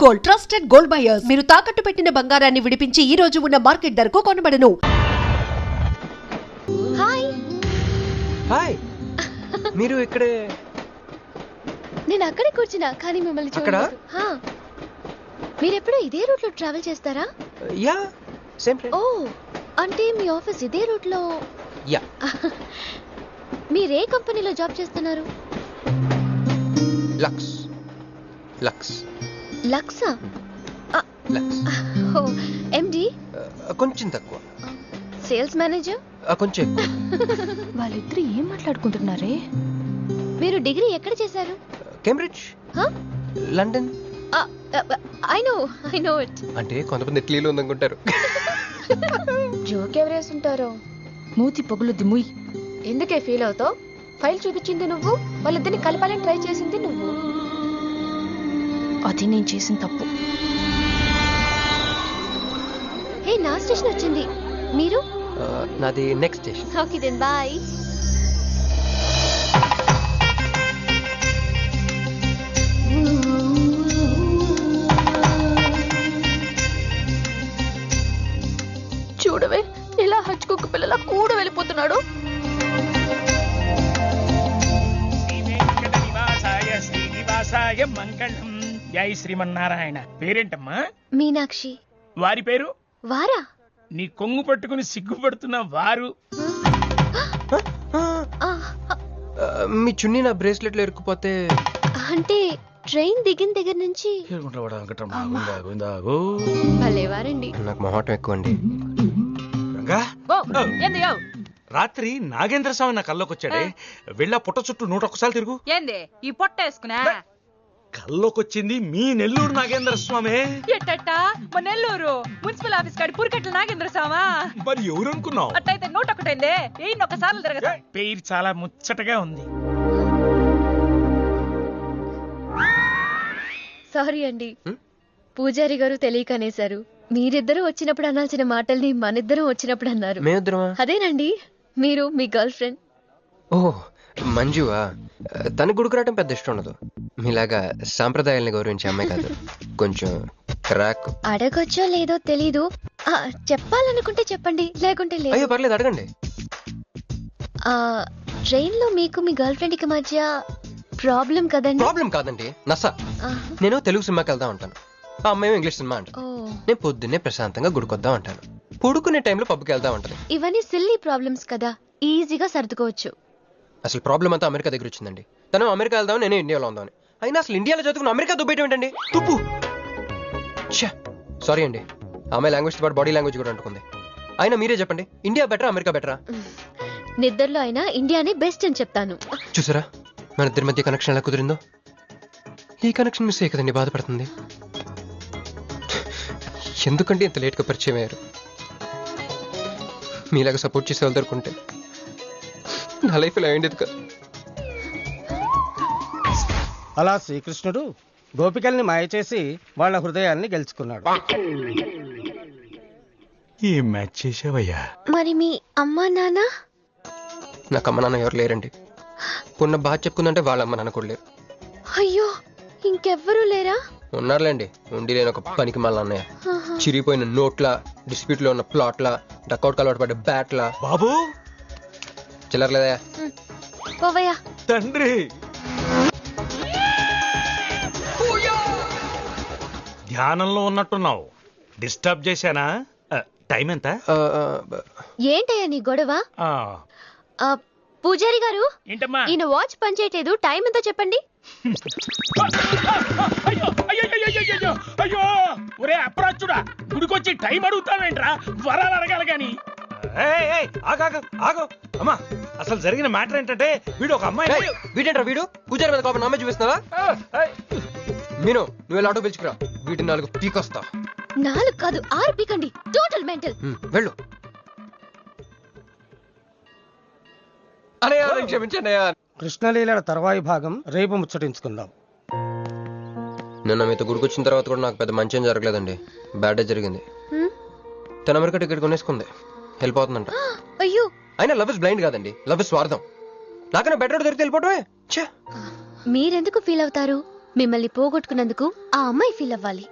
Gold, trusted gold buyers. మీరు తాకట్టు పెట్టిన బంగారాన్ని విడిపించి ఈ రోజు ఉన్న మార్కెట్ ధరకు కొనబడను. హాయ్. హాయ్. మీరు ఇక్కడే? నేను అక్కడే కూర్చున్నా, కానీ మిమ్మల్ని చూడలేదు. మీరు ఎప్పుడు ఇదే రూట్ లో ట్రావెల్ చేస్తారా? Yeah, same train. ఓ, అంటే మీ ఆఫీస్ ఇదే రూట్ లో? యా. మీరే కంపెనీలో జాబ్ చేస్తున్నారు? లక్స్. లక్స్. లక్సా? లక్స్. Oh, MD? కొంచెం తక్కువ. Sales manager? కొంచెం ఎక్కువ. వాళ్ళిద్దరు ఏం మాట్లాడుకుంటున్నారే? మీరు డిగ్రీ ఎక్కడ చేశారు? Cambridge. London. I know it. అంటే కొంతమంది ఇటలీలో ఉందనుకుంటారు. జోక్ ఎవరేస్తుంటారో. మూతి పొగులుద్ది ముయ్. ఎందుకే ఫీల్ అవుతావు? ఫైల్ చూపించింది నువ్వు, వాళ్ళిద్దరిని కలపాలని ట్రై చేసింది నువ్వు. అది నేను చేసిన తప్పు. హే, నా స్టేషన్ వచ్చింది. మీరు? నాది next station. Okay then bye. చూడవే, ఇలా హచ్చుకుక్క పిల్లల కూడా వెళ్ళిపోతున్నాడు. మంగళం. జై శ్రీమన్నారాయణ. పేరేంటమ్మా? మీనాక్షి. వారి పేరు? వారా? నీ కొంగు పట్టుకుని సిగ్గుపడుతున్న వారు. మీ చున్నీ నా బ్రేస్లెట్ లో ఇరుక్కుపోతే? అంటే ట్రైన్ దిగిన దగ్గర నుంచి. భలేవారండి. నాకు మొహటం ఎక్కువ అండి. రాత్రి నాగేంద్ర స్వామి నా కల్లోకి వచ్చాడే, వెళ్ళా పుట్ట చుట్టూ 101 తిరుగు. ఏంది ఈ పొట్ట వేసుకున్నా? కల్లోకొచ్చింది మీ నెల్లూరు నాగేంద్ర స్వామి. ఎట్టట మా నెల్లూరు మున్సిపల్ ఆఫీస్ కాడి పురికట్ల నాగేంద్ర స్వామా? మరి ఎవరు అనుకున్నావు? అట్టయితే 101 ఈయన ఒకసారి తిరగదు. పేరు చాలా ముచ్చటగా ఉంది. సారీ అండి, పూజారి గారు తెలియక అనేశారు. మీరిద్దరూ వచ్చినప్పుడు అనాల్సిన మాటల్ని మనిద్దరం వచ్చినప్పుడు అన్నారు. మేమిద్దరమా? అదేనండి, మీరు మీ గర్ల్ ఫ్రెండ్. ఓ, మంజువా? తనకు గుడికి రావడం పెద్ద ఇష్టం ఉండదు. మీలాగా సాంప్రదాయాల్ని గౌరవించే అమ్మాయి కాదు. కొంచెం క్రాక్. అడగొచ్చో లేదో తెలీదు. చెప్పాలనుకుంటే చెప్పండి, లేకుంటే లేదు. అయ్యో పర్లేదు, అడగండి. ట్రైన్ లో మీకు మీ గర్ల్ ఫ్రెండ్ కి మధ్య ప్రాబ్లం కదండి? ప్రాబ్లం కాదండి, నస. నేను తెలుగు సినిమాకి వెళ్తా ఉంటాను, ఆ అమ్మాయి ఇంగ్లీష్ సినిమా అంట. నేను పొద్దున్నే ప్రశాంతంగా గుడికొద్దాం అంటాను, పడుకునే టైంలో పబ్కి వెళ్తా ఉంటాను. ఇవన్నీ సిల్లీ ప్రాబ్లమ్స్ కదా, ఈజీగా సర్దుకోవచ్చు. అసలు ప్రాబ్లం అంతా అమెరికా దగ్గర వచ్చిందండి. తను అమెరికా వెళ్దాం, నేను ఇండియాలో ఉందామని. అయినా అసలు ఇండియాలో చదువుకున్న అమెరికా దుబ్బేయటం ఏంటండి? తుప్పు. సారీ అండి, అమ్మాయి లాంగ్వేజ్ పాటు బాడీ లాంగ్వేజ్ కూడా అంటుకుంది. అయినా మీరే చెప్పండి, ఇండియా బెటరా అమెరికా బెటరా? నిద్దర్లో అయినా ఇండియానే బెస్ట్ అని చెప్తాను. చూసారా మన ఇద్దరి మధ్య కనెక్షన్ ఎలా కుదిరిందో? ఈ కనెక్షన్ మిస్ అయ్యే కదండి బాధపడుతుంది. ఎందుకంటే ఇంత లేట్గా పరిచయం అయ్యారు. మీలాగా సపోర్ట్ చేసే వాళ్ళు దొరుకుంటే నా లైఫ్ ఇలా అయ్యేది కదా. అలా శ్రీకృష్ణుడు గోపికల్ని మాయ చేసి వాళ్ళ హృదయాల్ని గెలుచుకున్నాడు. ఈ మ్యాచ్ చేసావయ్యా? మరి మీ అమ్మా నాన్న? నాకు అమ్మ నాన్న ఎవరు లేరండి. పున్న బాగా చెప్పుకుందంటే వాళ్ళ అమ్మ నాన్న కూడా లేరు. అయ్యో, ఇంకెవ్వరూ లేరా? ఉన్నారులేండి, ఉండి లేని ఒక పనికి మళ్ళీ అన్నయ్య. చిరిగిపోయిన నోట్ల, డిస్ప్యూట్ లో ఉన్న ప్లాట్ల, డకౌట్ అలవాటు పడ్డ బ్యాట్ల. బాబు చిల్లర్లేదయా? పోవయ్యా. తండ్రి, ధ్యానంలో ఉన్నట్టున్నావు. డిస్టర్బ్ చేశానా? టైం ఎంత? ఏంటయ్యా నీ గొడవ? పూజారి గారు, ఏంటమ్మా? ఈయన వాచ్ పనిచేయట్లేదు, టైం ఎంతో చెప్పండి. అయ్యో, ఒరే అప్రాచుడా, గుడికొచ్చి టైం అడుగుతావేంట్రా? వరాలు అడగాలి గాని. ఆగో అమ్మా, అసలు జరిగిన మ్యాటర్ ఏంటంటే, వీడు ఒక అమ్మాయి. వీడేంట్రా వీడు? పూజారి మీద కోపం నామే చూపిస్తున్నావా? మీను, నువ్వు ఆటో పిలుచుకురా, వీటి 4 పీకొస్తా. 4 కాదు 6 పీకండి. Total mental. వెళ్ళు. క్షమించండి. కృష్ణలీల తర్వాయి భాగం రేపు ముచ్చటించుకుందాం. నిన్న మీతో గుడికొచ్చిన తర్వాత కూడా నాకు పెద్ద మంచి ఏం జరగలేదండి. బ్యాడ్ డే జరిగింది. తన అమెరికా టికెట్ కొనేసుకుంది, వెళ్ళిపోతుందంట. అయ్యో, అయినా లవ్ ఇస్ బ్లైండ్ కాదండి, లవ్ ఇస్ స్వార్థం. నాకన్నా బెటర్ దొరికి వెళ్ళిపోవటమే. మీరెందుకు ఫీల్ అవుతారు? మిమ్మల్ని పోగొట్టుకున్నందుకు ఆ అమ్మాయి ఫీల్ అవ్వాలి.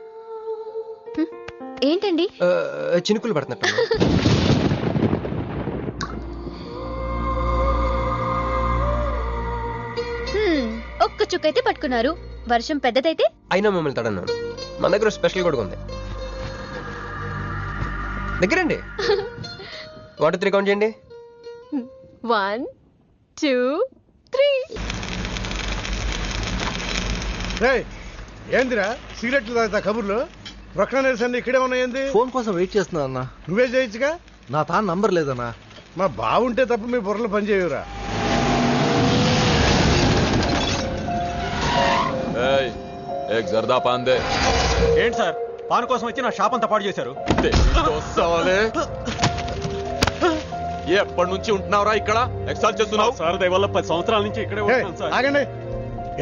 ఏంటండి? చినుకులు పడుతున్నట్టు. ఒక్క చుక్కైతే పట్టుకున్నారు. వర్షం పెద్దదైతే అయినా మమ్మల్ని తడన్నాను. మన దగ్గర స్పెషల్ కూడా ఉంది. దగ్గరండి. 1 2 3 కౌంట్ చేయండి. 1 2 3. ఏందిరా సిగరెట్లు తాగుతా కబుర్లు? రొక్క నిరసన ఇక్కడే ఉన్నాయండి. ఫోన్ కోసం వెయిట్ చేస్తున్నా అన్న. నువ్వే చేయొచ్చుగా. నా తాను నంబర్ లేదన్నా. మా బావుంటే తప్ప మీ బుర్రలు పనిచేయవురా. జర్దా పాన్ దే. ఏంటి సార్, పాన్ కోసం వచ్చి నా షాప్ అంతా పాడు చేశారు. ఎప్పటి నుంచి ఉంటున్నావురా ఇక్కడ? ఎక్సాల్ చేస్తున్నావు సార్ దయవల్ల 10 సంవత్సరాల నుంచి ఇక్కడే ఉంటున్నాను సార్. ఆగండి.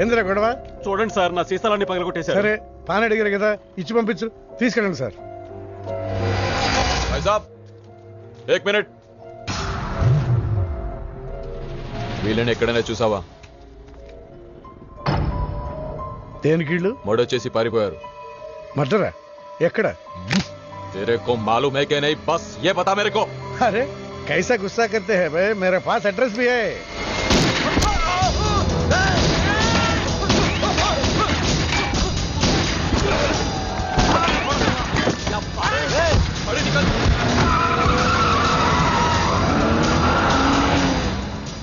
ఏందిరా గొడవ? చూడండి సార్, నా సీసాలన్నీ పగలగొట్టేశారు. సరే పాన్ అడిగారు కదా, ఇచ్చి పంపించు. తీసుకెళ్ళండి సార్. भाई साहब 1 मिनट. వీళ్ళని ఎక్కడైనా చూసావా? దేనికిళ్ళు? మర్డర్ పారిపోయారు. మర్డరా? ఎక్కడ? तेरे को मालूम है कि नहीं? बस ये बता मेरे को. अरे कैसा गुस्सा करते हैं भाई, मेरे पास एड्रेस भी है.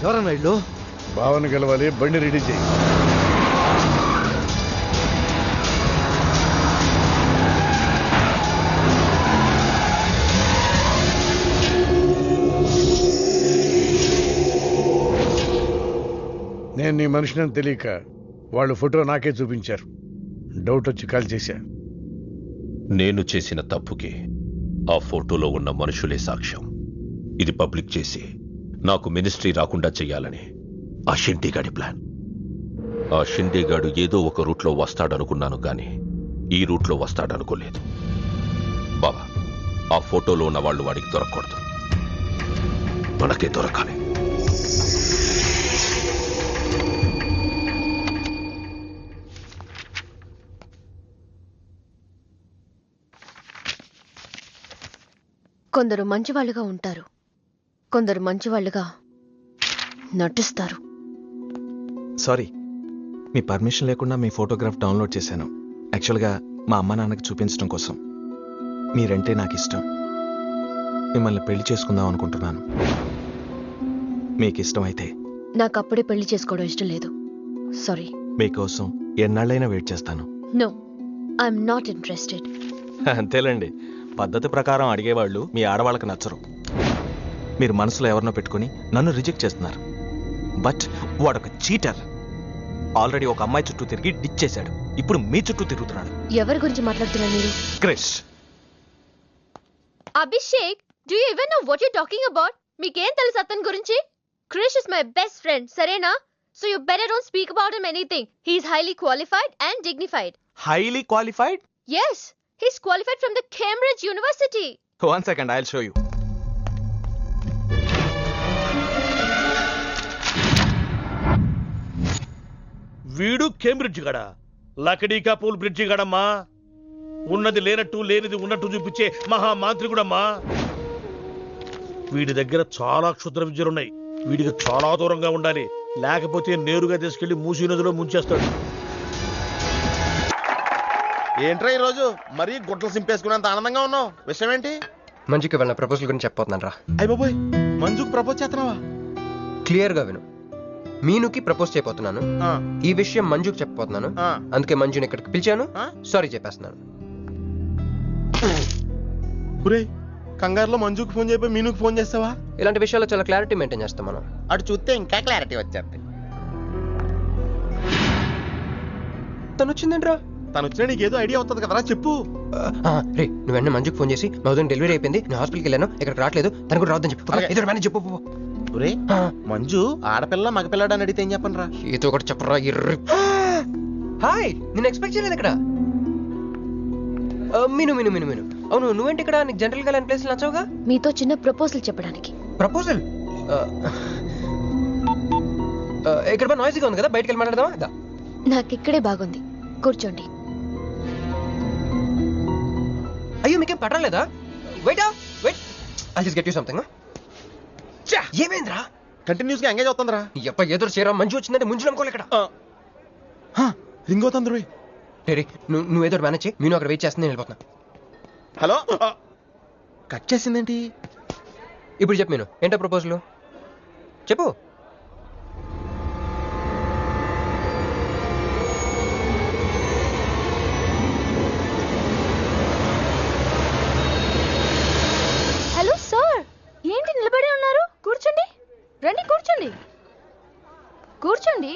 ఎవరన్నా ఇల్లు? భావన గెలవాలి, బండి రెడీ చేయి. నేను నీ మనిషిని తెలియక వాళ్ళు ఫోటో నాకే చూపించారు. డౌట్ వచ్చి కాల్ చేశా. నేను చేసిన తప్పుకి ఆ ఫోటోలో ఉన్న మనుషులే సాక్ష్యం. ఇది పబ్లిక్ చేసి నాకు మినిస్ట్రీ రాకుండా చెయ్యాలని ఆ షిండీగాడి ప్లాన్. ఆ షిండీగాడు ఏదో ఒక రూట్లో వస్తాడనుకున్నాను కానీ ఈ రూట్లో వస్తాడనుకోలేదు. బాబా, ఆ ఫోటోలో ఉన్న వాళ్ళు వాడికి దొరకకూడదు, మనకే దొరకాలి. కొందరు మంచివాళ్ళుగా ఉంటారు, కొందరు మంచివాళ్ళుగా నటిస్తారు. సారీ, మీ పర్మిషన్ లేకుండా మీ ఫోటోగ్రాఫ్ డౌన్లోడ్ చేశాను. యాక్చువల్గా మా అమ్మ నాన్నకి చూపించడం కోసం. మీరంటే నాకు ఇష్టం. మిమ్మల్ని పెళ్లి చేసుకుందాం అనుకుంటున్నాను. మీకు ఇష్టం అయితే. నాకు అప్పుడే పెళ్లి చేసుకోవడం ఇష్టం లేదు. సారీ. మీకోసం ఎన్నాళ్ళైనా వెయిట్ చేస్తాను. No, I'm not interested. అంతేలేండి, పద్ధతి ప్రకారం అడిగేవాళ్ళు మీ ఆడవాళ్ళకి నచ్చరు. మీరు మనసులో ఎవరినో పెట్టుకుని నన్ను రిజెక్ట్ చేస్తున్నారు. బట్ వాడొక చీటర్. ఆల్రెడీ ఒక అమ్మాయి చుట్టూ తిరిగి డిచ్ చేశాడు. ఇప్పుడు మీ చుట్టూ తిరుగుతున్నాడు. ఎవరి గురించి మాట్లాడుతున్నారు మీరు? Krish. Abhishek, do you even know what you talking about? మీకేం తెలుసు అతని గురించి? Krish is my best friend, సరేనా? So you better don't speak about him anything. He is highly qualified and dignified. Highly qualified? Yes, he's qualified from the Cambridge University. 1 second, I'll show you. వీడు Cambridge గడ, లకడీకా pool bridge గడమ్మా. ఉన్నది లేనట్టు, లేనిది ఉన్నట్టు చూపించే మహామాంత్రికుడమ్మా. వీడి దగ్గర చాలా క్షుద్ర విద్యలున్నాయి. వీడికి చాలా దూరంగా ఉండాలి, లేకపోతే నేరుగా తీసుకెళ్లి మూసీ నదిలో ముంచేస్తాడు. ఏంట్రా ఈరోజు మరీ గుడ్లు సింపేసుకున్నంత ఆనందంగా ఉన్నావు? విషయం ఏంటి? మంజుకి వెళ్ళిన ప్రపోజల్ గురించి చెప్పబోతున్నాను రా. అయ్య బాబోయ్, మంజుకు ప్రపోజ్ చేస్తున్నావా? క్లియర్గా విను. మీనుకి ప్రపోజ్ చేయబోతున్నాను. ఈ విషయం మంజుకి చెప్పబోతున్నాను. అందుకే మంజుని ఇక్కడికి పిలిచాను. సారీ చెప్పేస్తున్నాను. కంగారులో మంజుకి ఫోన్ చేయబోయి మీనుకి ఫోన్ చేస్తావా? ఇలాంటి విషయాల్లో చాలా క్లారిటీ మెయింటైన్ చేస్తాం మనం. అటు చూస్తే ఇంకా క్లారిటీ వచ్చేది. తను వచ్చిందేంట్రా? తను వచ్చినా నీకేదో ఐడియా వస్తుంది కదరా, చెప్పు. రే, నువ్వు వెంటనే మంజుకి ఫోన్ చేసి మా ఉదయం డెలివరీ అయిపోయింది, నేను హాస్పిటల్కి వెళ్ళాను, ఇక్కడికి రావట్లేదు, తను కూడా రావద్దని చెప్పు. చెప్పు. మంజు ఆడపిల్ల మగపిల్లడు అని అడిగితే ఏం చెప్పను రా? ఏదో ఒకటి చెప్పరా. హాయ్, నేను ఎక్స్పెక్ట్ చేయలేదు ఇక్కడ. మీను మీను మీను మీను అవును, నువ్వేంటి ఇక్కడ? నీకు జనరల్ గా లేని ప్లేస్ నచ్చవుగా? మీతో చిన్న ప్రపోజల్ చెప్పడానికి. ప్రపోజల్? ఇక్కడ నాయిస్గా ఉంది కదా, బయటకు వెళ్ళి మాట్లాడదామా? నాకు ఇక్కడే బాగుంది, కూర్చోండి. నీకేం పట్టలేదా? Wait I just get you something. ఏమైందిరా? కంటిన్యూస్ గా ఎంగేజ్ అవుతుందిరా. ఎప్ప ఏదో చేరా మంచి వచ్చిందంటే ముందు నమ్ముకోలే ఇక్కడ. రింగ్ అవుతుంది రోయ్. రే నువ్వు ఏదో మేనేజ్ చేయి, నేను అక్కడ వెయిట్ చేస్తుంది, నేను వెళ్ళిపోతున్నా. హలో, కట్ చేసిందేంటి? ఇప్పుడు చెప్పు నేను ఏంటో ప్రపోజల్ చెప్పు. హలో సార్, ఏంటి నిలబడి ఉన్నారు? కూర్చోండి, రండి కూర్చోండి. కూర్చోండి.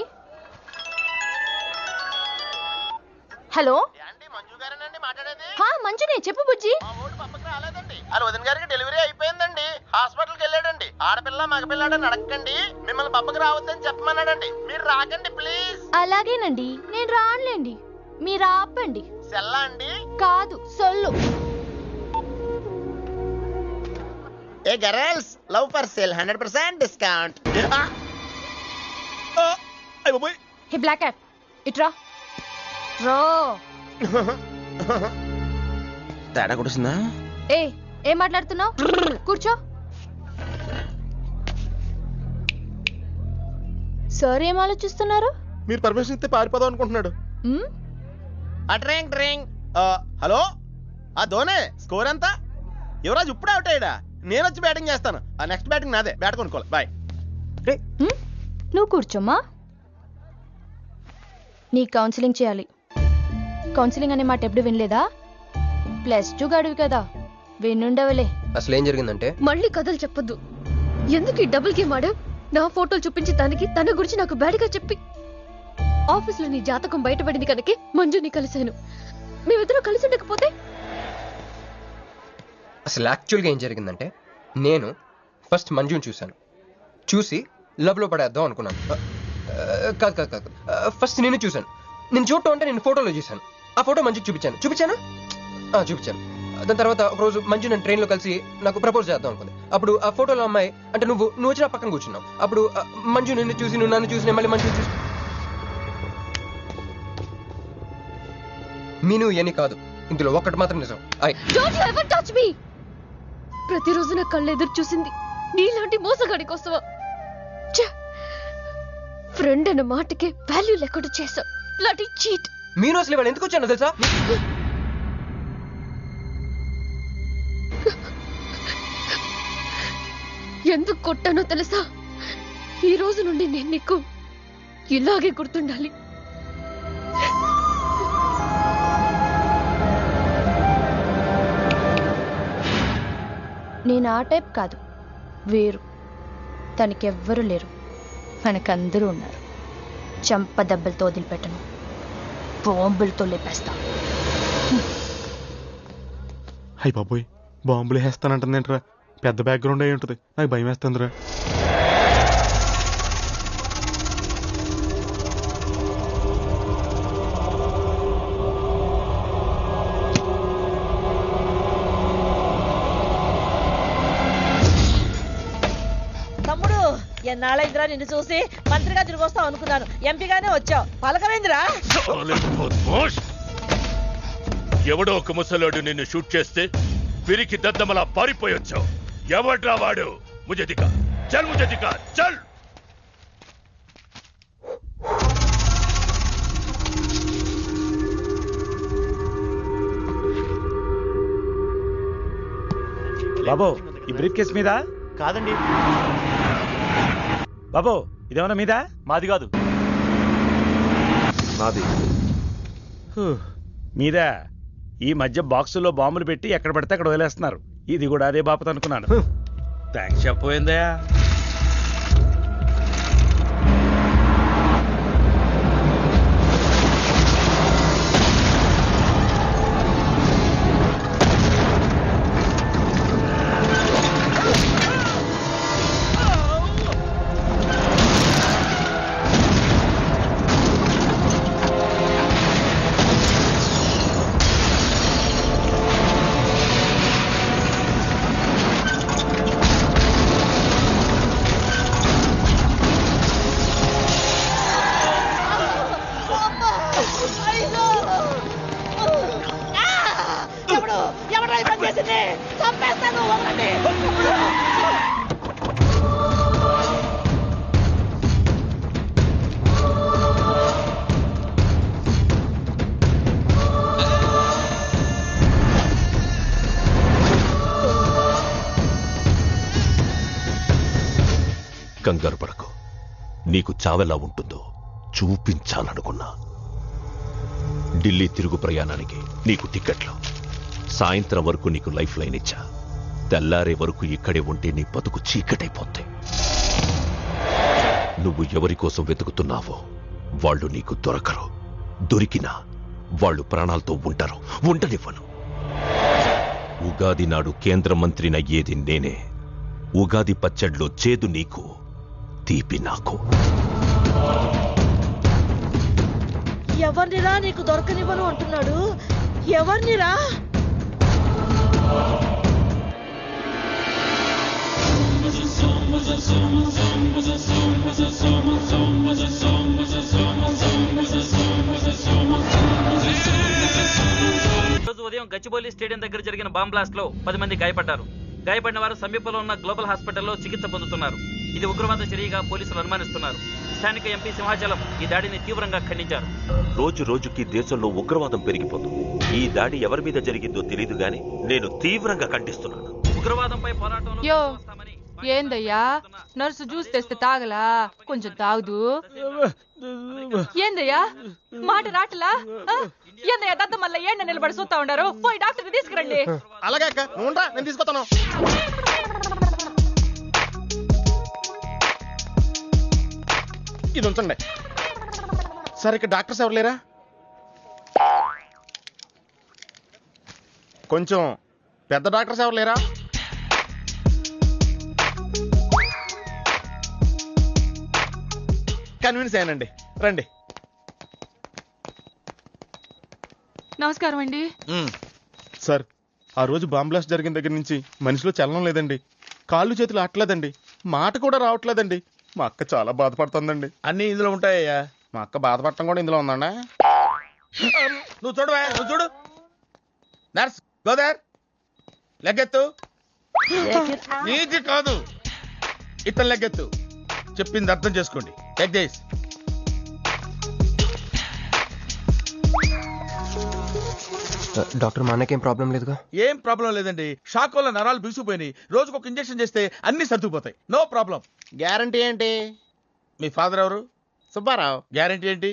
హలో, మంజునే చెప్పు బుజ్జి. అలా వదిన గారికి డెలివరీ అయిపోయిందండి, హాస్పిటల్కి వెళ్ళాడండి. ఆడపిల్ల మగపిల్లాడని అడగండి, మిమ్మల్ని పప్పకి రావద్దని చెప్పమన్నాడండి. మీరు రాకండి ప్లీజ్. అలాగేనండి, నేను రానులేండి, మీరు ఆపండి. సెల్లా అండి? కాదు, సొల్లు. Hey girls, love for sale 100% discount. Hey black cat, ఇట్రా. రో తేడా కొడుతుందా? ఏం మాట్లాడుతున్నావు? కూర్చో. సార్ ఏం ఆలోచిస్తున్నారు? మీరు పర్మిషన్ ఇస్తే పారిపోదాం అనుకుంటున్నాడు. హలో, ఆ ధోనే స్కోర్ ఎంత? యువరాజ్ ఇప్పుడే అవుట్ అయ్యాడా? నేను వచ్చి బ్యాటింగ్ చేస్తాను. ఆ నెక్స్ట్ బ్యాటింగ్ నాదే. బ్యాట్ కొనుక్కోవాలి. బాయ్. నువ్వు కూర్చోమ్మా. నీ కౌన్సిలింగ్ చేయాలి. కౌన్సిలింగ్ అనే మాట ఎప్పుడు వినలేదా? +2 గడువు కదా, వినుండవలే. అసలు ఏం జరిగిందంటే, మళ్ళీ కథలు చెప్పొద్దు. ఎందుకు ఈ డబుల్ గేమ్ ఆడా? నా ఫోటోలు చూపించి తన గురించి నాకు బ్యాడ్గా చెప్పి ఆఫీసులో నీ జాతకం బయటపడింది కనుకే మంజుని కలిశాను. మేమిద్దరం కలిసి ఉండకపోతే? అసలు యాక్చువల్గా ఏం జరిగిందంటే, నేను ఫస్ట్ మంజుని చూసి లవ్లో పడేద్దాం అనుకున్నాను. కాదు, ఫస్ట్ నేను చూశాను. నేను చూడటం అంటే నేను ఫోటోలో చూశాను. ఆ ఫోటో మంజుకి చూపించాను. దాని తర్వాత ఒకరోజు మంజు నేను ట్రైన్లో కలిసి నాకు ప్రపోజ్ చేద్దాం అనుకుంది. అప్పుడు ఆ ఫోటోలో అమ్మాయి అంటే నువ్వు వచ్చి నా పక్కన కూర్చున్నావు. అప్పుడు మంజు నిన్ను చూసి, నువ్వు నన్ను చూసి, మళ్ళీ మంజు చూసి. మీను ఇవన్నీ కాదు, ఇందులో ఒక్కటి మాత్రం నిజం. ప్రతిరోజు నా కళ్ళు ఎదురు చూసింది నీలాంటి మోసగాడి కోసమా? ఫ్రెండ్ అన్న మాటకే వాల్యూ లేకుండా చేశావు. Bloody cheat. మీను అసలు ఇవాళ ఎందుకు వచ్చానో తెలుసా? ఎందుకు కొట్టానో తెలుసా? ఈ రోజు నుండి నేను నీకు ఇలాగే గుర్తుండాలి. నేను ఆ టైప్ కాదు, వేరు. తనకెవ్వరూ లేరు, మనకందరూ ఉన్నారు. చంప దెబ్బలతో వదిలిపెట్టను, బాంబులతో లేపేస్తా. అయ్యి బాబోయ్, బాంబులు వేస్తానంటుందేంట్రా? పెద్ద బ్యాక్గ్రౌండ్ అయి ఉంటుంది, నాకు భయం వేస్తుందిరా. తమ్ముడు, ఎన్నాళ్ళైందిరా నిన్ను చూసి? మంత్రిగా తిరిగి వస్తావు అనుకున్నాను, ఎంపీగానే వచ్చావు. పలకమైందిరా? ఎవడో ఒక ముసలోడు నిన్ను షూట్ చేస్తే పిరికి దద్దమలా పారిపోయి వచ్చావు. ఎవడ్రా వాడు? ముझे दिखा, चल मुझे दिखा, चल. బాబు, ఈ బ్రీఫ్ కేస్ మీద? కాదండి. బాబు, ఇదేమన్నా మీద? మాది కాదు. నాది. మీదా? ఈ మధ్య బాక్సుల్లో బాంబులు పెట్టి ఎక్కడ పడితే అక్కడ వదిలేస్తున్నారు. ఇది కూడా అదే బాపత అనుకున్నాను. థ్యాంక్స్ చెప్పబోయిందా? ఎవరు ఈ పని చేసింది? చంపేస్తాను, వదలండి. తమ్ముడు! కంగారు పడకు, నీకు చావెలా ఉంటుందో చూపించాలనుకున్నా. ఢిల్లీ తిరుగు ప్రయాణానికి నీకు టికెట్లు. సాయంత్రం వరకు నీకు లైఫ్ లైన్ ఇచ్చా. తెల్లారే వరకు ఇక్కడే ఉంటే నీ బతుకు చీకటైపోతాయి. నువ్వు ఎవరి కోసం వెతుకుతున్నావో వాళ్ళు నీకు దొరకరు. దొరికినా వాళ్ళు ప్రాణాలతో ఉంటారు. ఉండనివ్వను. ఉగాది నాడు కేంద్ర మంత్రినయ్యేది నేనే. ఉగాది పచ్చడిలో చేదు నీకు, తీపి నాకు. ఎవరినిరా నీకు దొరకనివ్వను అంటున్నాడు? ఎవరినిరా? రోజు ఉదయం గచ్చిబౌలి స్టేడియం దగ్గర జరిగిన బాంబ్ బ్లాస్ట్ లో 10 మంది గాయపడ్డారు. గాయపడిన వారు సమీపంలో ఉన్న గ్లోబల్ హాస్పిటల్లో చికిత్స పొందుతున్నారు. ఇది ఉగ్రవాద చర్యగా పోలీసులు అనుమానిస్తున్నారు. స్థానిక ఎంపీ సింహాచలం ఈ దాడిని తీవ్రంగా ఖండించారు. రోజు రోజుకి దేశంలో ఉగ్రవాదం పెరిగిపోతుంది. ఈ దాడి ఎవరి మీద జరిగిందో తెలియదు గాని నేను తీవ్రంగా ఖండిస్తున్నాను. ఉగ్రవాదంపై పోరాటంలో యో ఏందయ్యా, నర్సు జ్యూస్ తెస్తే తాగలా? కొంచెం తాగుదు. ఏందయ్యా మాట రాటలా? ఏందయ్యా దద్ద మళ్ళీ ఏండ నిలబడి చూస్తా ఉండారు? పోయి డాక్టర్ తీసుకురండి. అలాగే అక్క, నువ్వు నేను తీసుకొస్తాను. ఇది ఉంచండి. సరే, ఇక్కడ డాక్టర్స్ ఎవరు లేరా? కొంచెం పెద్ద డాక్టర్స్ ఎవరు లేరా? కన్విన్స్ అయ్యానండి, రండి. నమస్కారం అండి. సార్, ఆ రోజు బాంబ్ బ్లాస్ట్ జరిగిన దగ్గర నుంచి మనిషిలో చలనం లేదండి. కాళ్ళు చేతులు ఆటలేదండి, మాట కూడా రావట్లేదండి. మా అక్క చాలా బాధపడుతుందండి. అన్ని ఇందులో ఉంటాయ్యా. మా అక్క బాధపడటం కూడా ఇందులో ఉందండి. నువ్వు చూడవా, నువ్వు చూడు. నర్స్ గోదర్, లెగ్గెత్తు. నీది కాదు, ఇతను లెగ్గెత్తు. చెప్పింది అర్థం చేసుకోండి. Take this. డాక్టర్, మా అన్నకేం ప్రాబ్లం లేదుగా? ఏం ప్రాబ్లం లేదండి. షాక్ వల్ల నరాలు బిగుసిపోయినాయి. రోజుకు ఒక ఇంజెక్షన్ చేస్తే అన్ని సర్దుకుపోతాయి. No problem. గ్యారంటీ ఏంటి? మీ ఫాదర్ ఎవరు? సుబ్బారావు. గ్యారంటీ ఏంటి?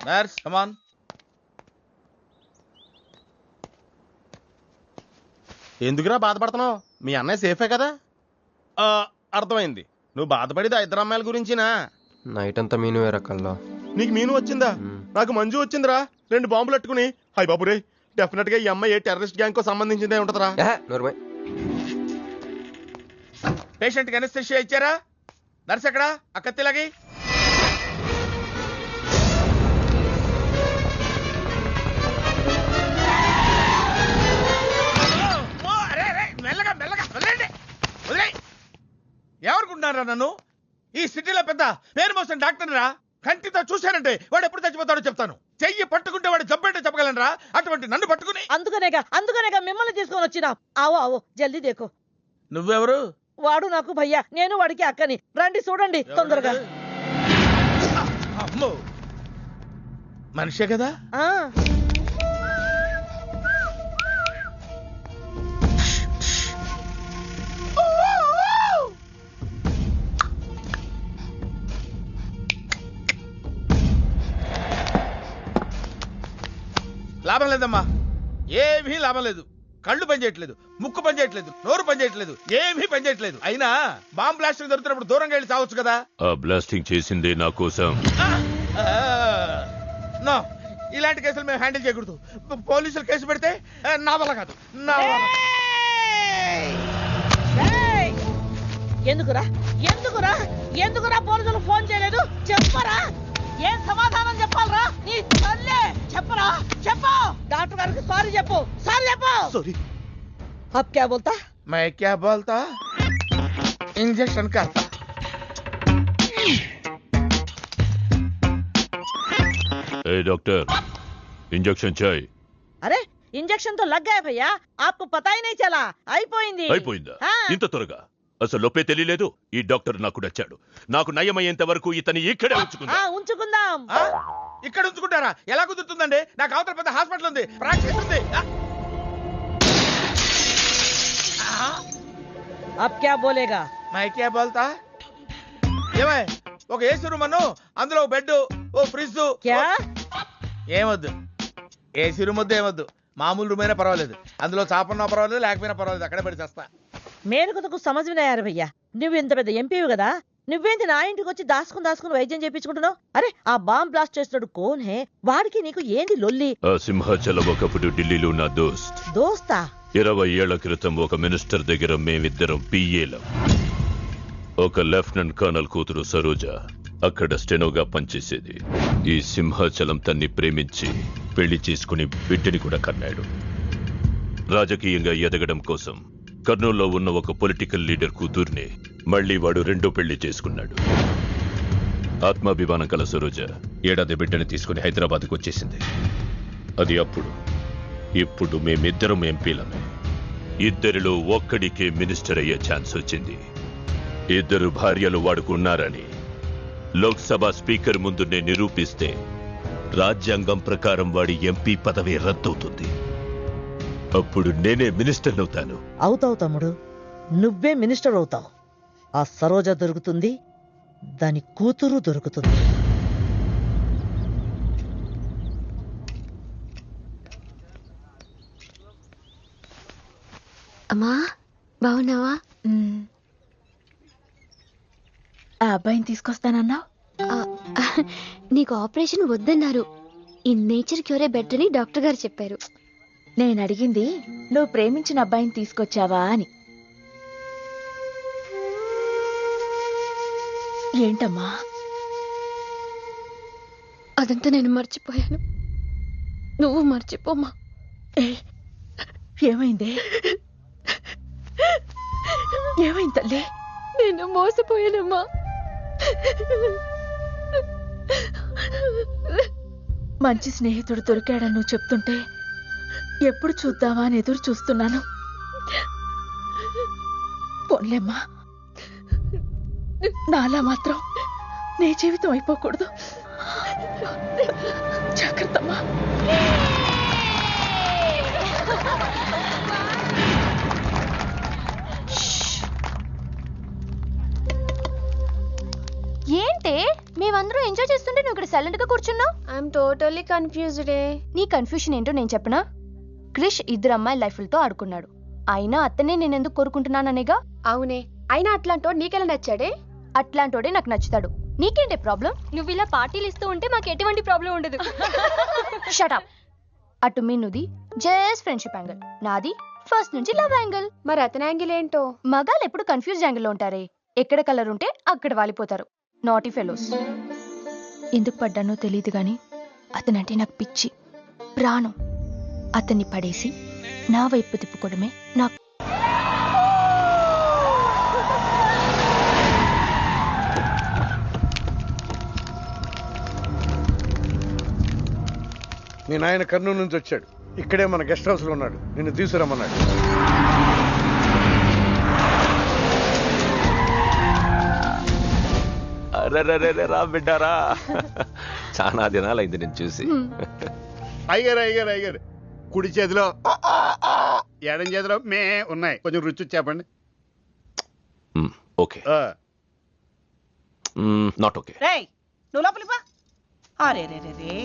నర్స్ కమాన్. ఎందుకురా బాధపడుతున్నావు? మీ అన్నయ్య సేఫే కదా? అర్థమైంది. నువ్వు బాధపడేది ఆ ఇద్దరు అమ్మాయిల గురించినా? నైట్ అంతా మీను వేరే కల్లా. నీకు మీను వచ్చిందా? నాకు మంజు వచ్చిందిరా. 2 బాంబులు అట్టుకుని. హాయ్ బాబు రే, డెఫినెట్ గా ఈ అమ్మాయి ఏ టెర్రరిస్ట్ గ్యాంగ్ కో సంబంధించిందే ఉంటదరా. పేషెంట్ కి అనస్థెషియా ఇచ్చారా? నర్స్ ఎక్కడా? ఆ కత్తిలాగి. మెల్లగా మెల్లగా వదిలేండి, వదిలే. ఎవరుకుంటున్నారా నన్ను? ఈ సిటీలో పెద్ద పేరు మోసిన డాక్టర్ రా. కంటితో చూశానంటే వాడు ఎప్పుడు చచ్చిపోతాడో చెప్తాను. చెయ్యి పట్టుకుంటే వాడు జబ్బేంటో చెప్పగలనరా? అటువంటి నన్ను పట్టుకుని. అందుకనేగా మిమ్మల్ని తీసుకొని వచ్చినా. ఆవో ఆవో, జల్దీ దేకో. నువ్వెవరు? వాడు నాకు భయ్యా, నేను వాడికి అక్కని. రండి చూడండి తొందరగా. అమ్మో, మనిషే కదా? లాభం లేదమ్మా, ఏమీ లాభం లేదు. కళ్ళు పనిచేయట్లేదు, ముక్కు పనిచేయట్లేదు, నోరు పనిచేయట్లేదు, ఏమీ పనిచేయట్లేదు. అయినా బాంబ్ బ్లాస్టింగ్ జరుగుతున్నప్పుడు దూరంగా వెళ్ళి చావచ్చు కదా. ఆ బ్లాస్టింగ్ చేసిందే నా కోసం. నో, ఇలాంటి కేసులు మేము హ్యాండిల్ చేయకూడదు. పోలీసులు కేసు పెడితే నా వల్ల కాదు, నా వల్ల. ఎందుకురా ఎందుకురా ఎందుకురా పోలీసులు ఫోన్ చేయలేదు? చెప్పరా, ఏం సమాధానం చెప్పాలరా? నీ తల్లే చెప్పరా, చెప్పు. డాక్టర్ గారికి సారీ చెప్పు, సారీ చెప్పు. సారీ. अब क्या बोलता? मैं क्या बोलता? इंजेक्शन करता. ए डॉक्टर, इंजेक्शन चाहिए. अरे ఇంజెక్షన్ తో లగ్ गया भैया आपको पता ही नहीं चला అయిపోయింది అయిపోయిందా ఇంత త్వరగా అసలు లోపే తెలియలేదు ఈ డాక్టర్ నాకు నచ్చాడు నాకు నయమయ్యేంత వరకు ఇతని ఇక్కడే ఉంచుకుందాం ఇక్కడ ఉంచుకుంటారా ఎలా కుదురుతుందండి నాకు అవతల పెద్ద హాస్పిటల్ ఉంది ప్రాక్టీస్ ఉంది अब क्या बोलेगा मैं क्या बोलता ఏమై ఒక ఏసీ రూమ్ అను అందులో బెడ్ ఓ ఫ్రిడ్జ్ क्या ఏమొద్దు ఏసీ రూమ్ వద్దు ఏమొద్దు మామూలు రూమ్ అయినా పర్వాలేదు అందులో చాపన్నా పర్వాలేదు లేకపోయినా పర్వాలేదు అక్కడే పడి చేస్తా మేరకు తకు సమझ में नहीं आ रहा भैया నువ్వు ఇంత పెద్ద ఎంపీవి కదా నువ్వేంటి నా ఇంటికి వచ్చి దాసుకుని వైద్యం చేయించుకుంటున్నావు అరే ఆ బాంబ్ బ్లాస్ట్ చేస్తున్నాడు కోన్ హే వాడికి నీకు ఏంది లొల్లి ఆ సింహాచలం ఒకప్పుడు ఢిల్లీలో నా దోస్తా 20 ఏళ్ల క్రితం ఒక మినిస్టర్ దగ్గర మేమిద్దరం పిఏలం ఒక లెఫ్టినెంట్ కర్నల్ కూతురు సరోజ అక్కడ స్టెనోగా పనిచేసేది ఈ సింహాచలం తన్ని ప్రేమించి పెళ్లి చేసుకుని బిడ్డని కూడా కన్నాడు రాజకీయంగా ఎదగడం కోసం కర్నూల్లో ఉన్న ఒక పొలిటికల్ లీడర్ కూతుర్ని మళ్లీ వాడు రెండో పెళ్లి చేసుకున్నాడు ఆత్మాభిమానం కల సరోజ ఏడాది బిడ్డని తీసుకుని హైదరాబాద్కు వచ్చేసింది అది అప్పుడు ఇప్పుడు మేమిద్దరం ఎంపీలమే ఇద్దరిలో ఒక్కడికే మినిస్టర్ అయ్యే ఛాన్స్ వచ్చింది ఇద్దరు భార్యలు వాడుకున్నారని లోక్సభ స్పీకర్ ముందు నేను నిరూపిస్తే రాజ్యాంగం ప్రకారం వాడి ఎంపీ పదవి రద్దవుతుంది అప్పుడు నేనే మినిస్టర్ అవుతాను అవుతావు తమ్ముడు నువ్వే మినిస్టర్ అవుతావు ఆ సరోజ దొరుకుతుంది దాని కూతురు దొరుకుతుంది అమ్మా బాగున్నావా ఆ అబ్బాయిని తీసుకొస్తానన్నావు నీకు ఆపరేషన్ వద్దన్నారు ఈ నేచర్ క్యూరే బెటర్ అని డాక్టర్ గారు చెప్పారు నేను అడిగింది నువ్వు ప్రేమించిన అబ్బాయిని తీసుకొచ్చావా అని ఏంటమ్మా అదంతా నేను మర్చిపోయాను నువ్వు మర్చిపోమ్మా ఏమైందే ఏమైంది తల్లి నేను మోసపోయానమ్మా మంచి స్నేహితుడు దొరికాడని నువ్వు చెప్తుంటే ఎప్పుడు చూద్దామా అని ఎదురు చూస్తున్నాను పోన్లేమ్మా నాలా మాత్రం నీ జీవితం అయిపోకూడదు జాగ్రత్తమ్మా ఏంటే మేమందరం ఎంజాయ్ చేస్తుంటే నువ్వు ఇక్కడ సైలెంట్ గా కూర్చున్నావు ఐఎమ్ టోటల్లీ కన్ఫ్యూజ్డ్ నీ కన్ఫ్యూషన్ ఏంటో నేను చెప్పనా క్రిష్ ఇద్దరు అమ్మాయి లైఫ్లతో ఆడుకున్నాడు అయినా అతనే నేను ఎందుకు కోరుకుంటున్నాననేగా అవునే అయినా అట్లాంటోడు నీకెలా నచ్చాడే అట్లాంటోడే నాకు నచ్చుతాడు నీకేంటే ప్రాబ్లం నువ్వు ఇలా పార్టీలు ఇస్తూ ఉంటే మాకు ఎటువంటి ప్రాబ్లం ఉండదు షటప్ అటు మీనుది జస్ట్ ఫ్రెండ్షిప్ యాంగిల్ నాది ఫస్ట్ నుంచి లవ్ యాంగిల్ మరి అతని యాంగిల్ ఏంటో మగాళ్ళు ఎప్పుడు కన్ఫ్యూజ్ యాంగిల్లో ఉంటారే ఎక్కడ కలర్ ఉంటే అక్కడ వాలిపోతారు నాటీ ఫెలోస్ ఎందుకు పడ్డానో తెలియదు గాని అతనంటే నాకు పిచ్చి ప్రాణం అతన్ని పడేసి నా వైపు తిప్పుకోవడమే నాకు మీ నాయన కర్నూలు నుంచి వచ్చాడు ఇక్కడే మన గెస్ట్ హౌస్ లో ఉన్నాడు నిన్ను తీసుకురమ్మన్నాడు రా బిడ్డారా చాలా దినాలైంది నేను చూసి అయ్యారు అయ్యారు అయ్యారు కుడి చేతిలో ఎడం చేతిలో మే ఉన్నాయి కొంచెం రుచి చెప్పండి ఓకే నాట్ ఓకే రేయ్ నువ్వు లోపలికి పా అరే రే రే రే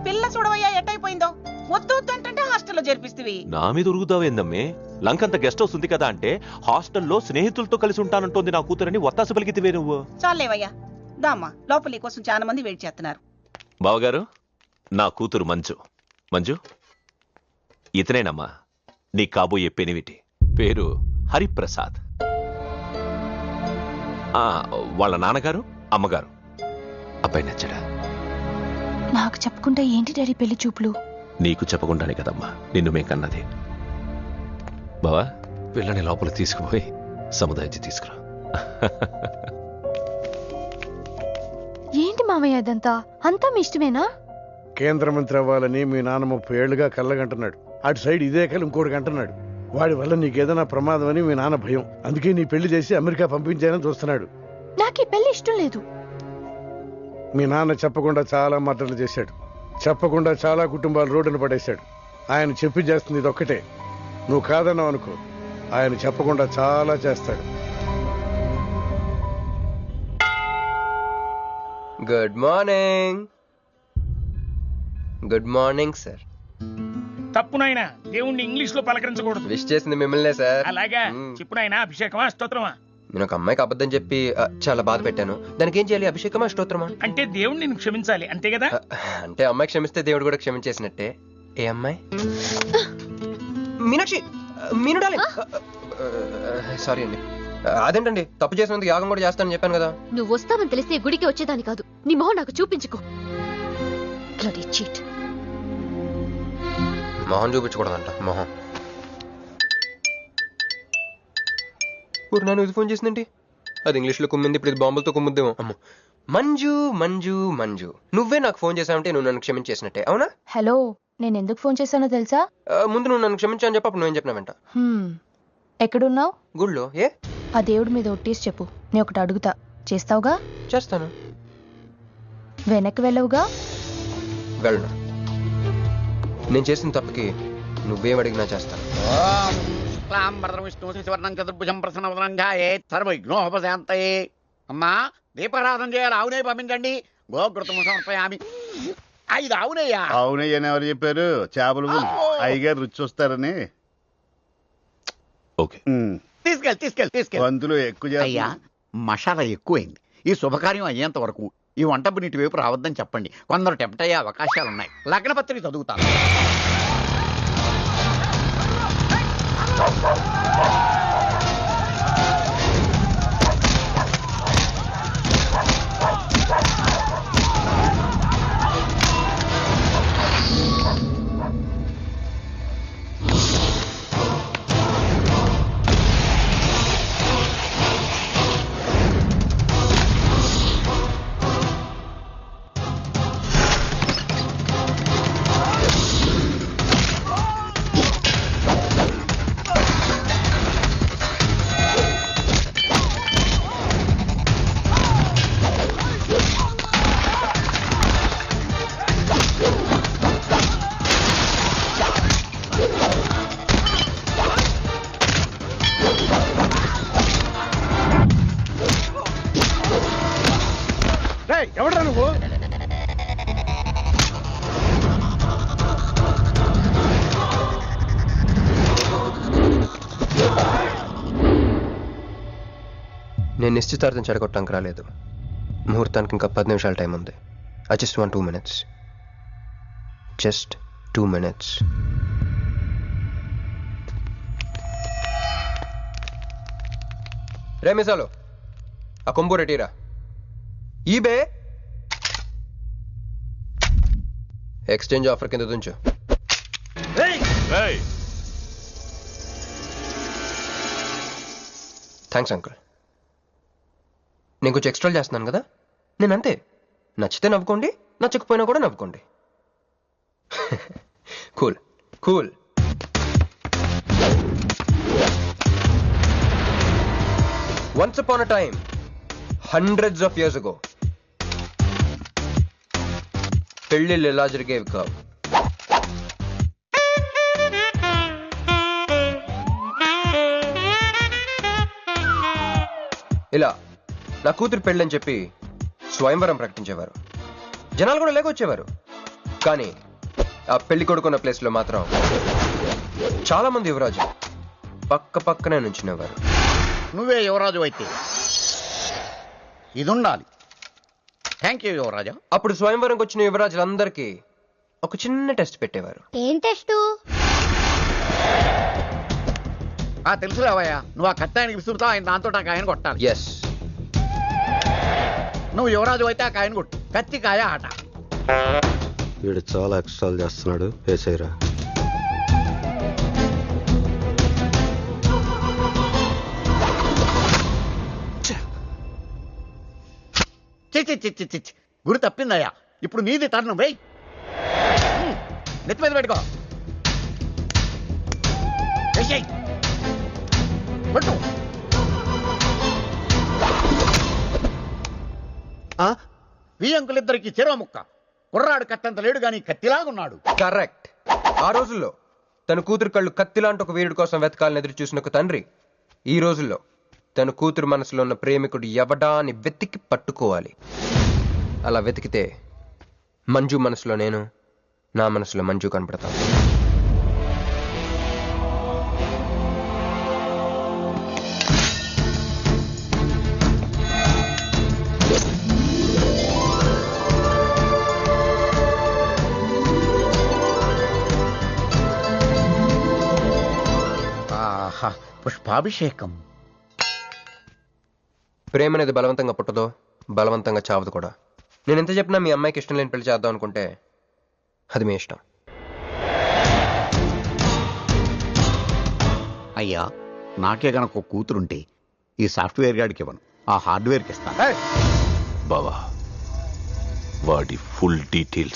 పిల్ల చూడవయ్యా ఎట్టయిపోయిందో వద్దు వద్దు అంటే హాస్టల్లో చేర్పిస్తేవి నా మీద ఉరుగుతావేందమ్మే లంకంత గెస్ట్ హౌస్ ఉంది కదా అంటే హాస్టల్లో స్నేహితులతో కలిసి ఉంటానంటోంది నా కూతురని ఒత్తాసు పలికితివే నువ్వు చాలేవయ్యా దామ్మా లోపలి కోసం చాలా మంది వెయిట్ చేస్తున్నారు బావగారు నా కూతురు మంజు మంజు ఇతనేనమ్మా నీ కాబోయే పెనివిటి పేరు హరిప్రసాద్ వాళ్ళ నాన్నగారు అమ్మగారు అబ్బాయి నచ్చడా నాకు చెప్పకుండా ఏంటి డాడీ పెళ్లి చూపులు నీకు చెప్పకుండానే కదమ్మా నిన్ను మే కన్నది బావా పిల్లని లోపల తీసుకుపోయి సముదాయించి తీసుకురా ఏంటి మామయ్య అదంతా అంతా మీ ఇష్టమేనా కేంద్ర మంత్రి అవ్వాలని మీ నాన్న 30 ఏళ్లుగా కళ్ళగంటున్నాడు అటు సైడ్ ఇదే కలు ఇంకోటికి అంటున్నాడు. వాడి వల్ల నీకేదైనా ప్రమాదం అని మీ నాన్న భయం. అందుకే నీ పెళ్లి చేసి అమెరికా పంపించాలని చూస్తున్నాడు. నాకు ఈ పెళ్లి ఇష్టం లేదు. మీ నాన్న చెప్పకుండా చాలా మర్డర్లు చేశాడు. చెప్పకుండా చాలా కుటుంబాలు రోడ్డున పడేశాడు. ఆయన చెప్పి చేస్తుంది ఇదొక్కటే. నువ్వు కాదన్నావు అనుకో, ఆయన చెప్పకుండా చాలా చేస్తాడు. Good morning. Good morning sir. తప్పు నాయనా, దేవుణ్ణి ఇంగ్లీష్ లో పలకరించకూడదు. విష్ చేసింది మిమ్మల్నే సార్. అలాగా చెప్పు నాయనా, అభిషేకమా స్తోత్రమా? నేను ఒక అమ్మాయికి అబద్ధం చెప్పి చాలా బాధ పెట్టాను. దానికి ఏం చేయాలి, అభిషేకమా స్తోత్రమా? అంటే దేవుణ్ణి నిన్ను క్షమించాలి అంతే కదా? అంటే అమ్మాయి క్షమిస్తే దేవుడు కూడా క్షమించేసినట్టే. ఏ అమ్మాయి? మీనాక్షి, మీనుడాలి. సారీ అండి. అదేంటండి, తప్పు చేసినందుకు యాగం కూడా చేస్తానని చెప్పాను కదా. నువ్వు వస్తావని తెలిస్తే గుడికి వచ్చేదాని కాదు. నీ మొహం నాకు చూపించుకో. Bloody cheat. మొహం చూపించకూడదంట. మొహం నన్ను ఇది ఫోన్ చేసిందండి. అది ఇంగ్లీష్లో కుమ్మింది, ఇప్పుడు ఇది బాంబులతో కుమ్ముద్దేమో. అమ్మో. మంజు మంజు మంజు, నువ్వే నాకు ఫోన్ చేసావంటే నువ్వు నన్ను క్షమించేసినట్టే, అవునా? హలో, నేను ఎందుకు ఫోన్ చేశానో తెలుసా? ముందు నువ్వు నన్ను క్షమించాలని చెప్పి అప్పుడు నువ్వేం చెప్పినావంట. ఎక్కడున్నావు? గుళ్ళో. ఏ? ఆ దేవుడి మీద ఒట్టేసి చెప్పు. నేను ఒకటి అడుగుతా, చేస్తావుగా? చేస్తాను. వెనక్కి వెళ్ళవుగా? వెళ్ళను. నేను చేసిన తప్పుకి నువ్వేం అడిగినా చేస్తాను. విష్ణు శివర్ణం చతుర్భుజం ప్రసన్నవదనం ధ్యాయేత్ సర్వవిఘ్నోపశాంతయే. అమ్మా, దీపారాధన చేయాలి. ఆవునే పంపించండి. గోకృతం సమర్పయామి. 5 ఆవునయ్యా. అవునయ్య అని ఎవరు చెప్పారు? చేపలు అయ్యగారు రుచి చూస్తారని. తీసుకెళ్ళి వంతులు ఎక్కువ. అయ్యా, మసాలా ఎక్కువైంది. ఈ శుభకార్యం అయ్యేంత వరకు ఈ వంట నీటి వైపు రావద్దని చెప్పండి. కొందరు టెంప్ట్ అయ్యే అవకాశాలున్నాయి. లగ్నపత్రిక చదువుతాను. ఎవడరా నువ్వు? నేను నిశ్చితార్థం చెడగొట్టడానికి రాలేదు. ముహూర్తానికి ఇంకా 10 నిమిషాల టైం ఉంది. I just want 2 minutes. Just 2 minutes. రే మిసాలో, ఆ కొంబు రెటీరా. ఈబే ఎక్స్చేంజ్ ఆఫర్ కింద తుంచు. Thanks uncle. నేను కొంచెం ఎక్స్ట్రా చేస్తున్నాను కదా. నేను అంతే. నచ్చితే నవ్వుకోండి, నచ్చకపోయినా కూడా నవ్వుకోండి. Cool cool. Once upon a time, hundreds of years ago, పెళ్ళిళ్ళు ఎలా జరిగేవి కావు. ఇలా నా కూతురు పెళ్ళని చెప్పి స్వయంవరం ప్రకటించేవారు. జనాలు కూడా లేకొచ్చేవారు. కానీ ఆ పెళ్లి కొడుకున్న ప్లేస్లో మాత్రం చాలా మంది యువరాజు పక్క పక్కనే నుంచునేవారు. నువ్వే యువరాజు అయితే ఇది ఉండాలి. థ్యాంక్ యూ యువరాజా. అప్పుడు స్వయంవరంకి వచ్చిన యువరాజులందరికీ ఒక చిన్న టెస్ట్ పెట్టేవారు. ఏం టెస్ట్? తెలుసులేవయ్యా, నువ్వు ఆ కత్తాయనికి విసురుతావు, ఆయన దాంతో ఆ కాయను కొట్టాలి. ఎస్. నువ్వు యువరాజు అయితే ఆ కాయను కొట్టు. కత్తి కాయ ఆట. వీడు చాలా ఎక్స్ట్రాలు చేస్తున్నాడు. వేసేయరా. గురి తప్పిందయ్యా. ఇప్పుడు నీది టర్న్. వెయ్, నెత్తి మీద పెట్టుకో. చెయ్యి కొట్టు. ఈ అంకులిద్దరికి చెరవ ముక్క. కుర్రాడు కత్తంత లేడు గాని కత్తిలాగున్నాడు. కరెక్ట్. ఆ రోజుల్లో తన కూతురు కళ్ళు కత్తిలాంటి ఒక వీరుడి కోసం వెతకాలని ఎదురు చూసిన ఒక తండ్రి ఈ రోజుల్లో తన కూతురు మనసులో ఉన్న ప్రేమికుడు ఎవడా అని వెతికి పట్టుకోవాలి. అలా వెతికితే మంజు మనసులో నేను, నా మనసులో మంజు కనపడతాను. పుష్పాభిషేకం. ప్రేమ అనేది బలవంతంగా పుట్టదో, బలవంతంగా చావదు కూడా. నేను ఎంత చెప్పినా మీ అమ్మాయికి ఇష్టం లేని పెళ్లి చేద్దాం అనుకుంటే అది మీ ఇష్టం. అయ్యా, నాకే గనక ఒక కూతురుంటే ఈ సాఫ్ట్వేర్ గాడికి ఇవ్వను, ఆ హార్డ్వేర్కి ఇస్తాను. బావా, వాడి ఫుల్ డీటెయిల్స్